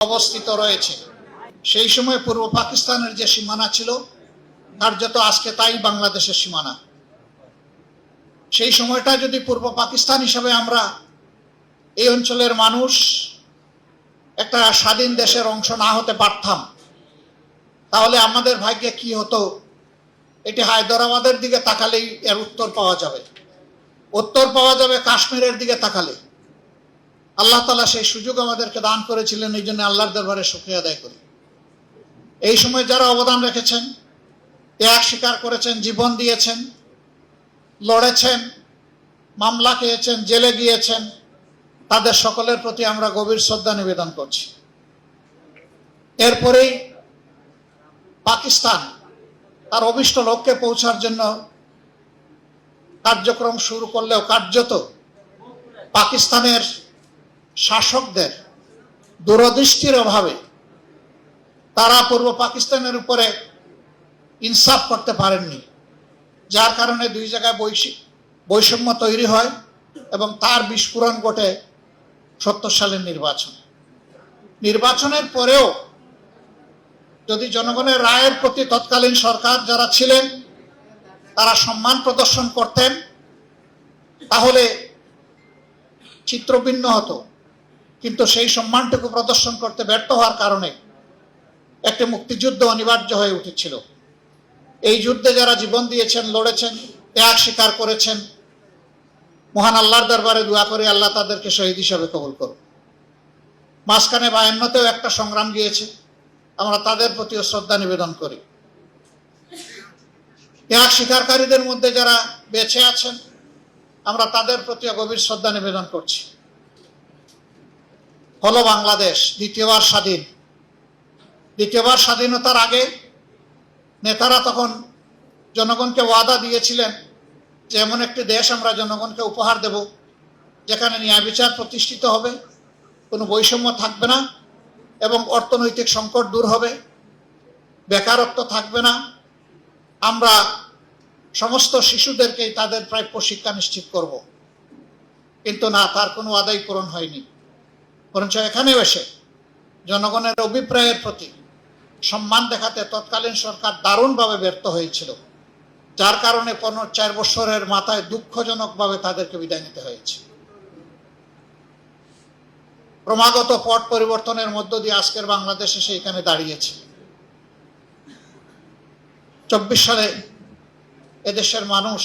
অবস্থিত রয়েছে। সেই সময় পূর্ব পাকিস্তানের যে সীমানা ছিল কার্যত আজকে তাই বাংলাদেশের সীমানা। সেই সময়টা যদি পূর্ব পাকিস্তান হিসেবে আমরা এই অঞ্চলের মানুষ একটা স্বাধীন দেশের অংশ না হতে পারতাম, তাহলে আমাদের ভাগ্যে কি হতো এটি হায়দরাবাদের দিকে তাকালেই এর উত্তর পাওয়া যাবে। উত্তর পাওয়া যাবে কাশ্মীরের দিকে তাকালে। আল্লাহ তাআলা সেই সুযোগ আমাদেরকে দান করেছিলেন, এই জন্য আল্লাহর দরবারে শুকরিয়া আদায় করি। এই সময় যারা অবদান রেখেছেন, ত্যাগ স্বীকার করেছেন, জীবন দিয়েছেন, লড়েছেন, মামলা খেয়েছেন, জেলে গিয়েছেন, তাদের সকলের প্রতি আমরা গভীর শ্রদ্ধা নিবেদন করছি। এরপরেই পাকিস্তান তার অভিষ্ট লক্ষ্যে পৌঁছার জন্য কার্যক্রম শুরু করলেও কার্যত পাকিস্তানের শাসকদের দূরদৃষ্টির অভাবে তারা পূর্ব পাকিস্তানের উপরে ইনসাফ করতে পারেননি, যার কারণে দুই জায়গায় বৈষম্য তৈরি হয় এবং তার বিস্ফোরণ ঘটে ৭০ সালের নির্বাচনের পরেও যদি জনগণের রায়ের প্রতি তৎকালীন সরকার যারা ছিলেন তারা সম্মান প্রদর্শন করতেন, তাহলে চিত্র ভিন্ন হতো। কিন্তু সেই সম্মানটুকু প্রদর্শন করতে ব্যর্থ হওয়ার কারণে একটি মুক্তিযুদ্ধ অনিবার্য হয়ে উঠেছিল। এই যুদ্ধে যারা জীবন দিয়েছেন, লড়েছেন, ত্যাগ স্বীকার করেছেন, মহান আল্লাহর দরবারে দোয়া করে আল্লাহ তাদেরকে শহীদ হিসাবে কবুল করুন। মাঝখানে ৫২তেও একটা সংগ্রাম গিয়েছে, আমরা তাদের প্রতিও শ্রদ্ধা নিবেদন করি। ত্যাগ স্বীকারকারীদের মধ্যে যারা বেঁচে আছেন আমরা তাদের প্রতিও গভীর শ্রদ্ধা নিবেদন করছি। হলো বাংলাদেশ দ্বিতীয়বার স্বাধীন। দ্বিতীয়বার স্বাধীনতার আগে নেতারা তখন জনগণকে ওয়াদা দিয়েছিলেন যে এমন একটি দেশ আমরা জনগণকে উপহার দেব যেখানে ন্যায় বিচার প্রতিষ্ঠিত হবে, কোনো বৈষম্য থাকবে না এবং অর্থনৈতিক সংকট দূর হবে, বেকারত্ব থাকবে না, আমরা সমস্ত শিশুদেরকেই তাদের প্রাপ্য শিক্ষা নিশ্চিত করব। কিন্তু না, তার কোনো ওয়াদাই পূরণ হয়নি। বরঞ্চ এখানেও এসে জনগণের অভিপ্রায়ের প্রতি সম্মান দেখাতে তৎকালীন সরকার দারুণভাবে ব্যর্থ হয়েছিল, যার কারণে ৪ বছরের মাথায় দুঃখজনকভাবে তাদেরকে বিদায় নিতে হয়েছে। ক্রমাগত পট পরিবর্তনের মধ্য দিয়ে আজকের বাংলাদেশ এসে এখানে দাঁড়িয়েছে। ২৪ সালে এদেশের মানুষ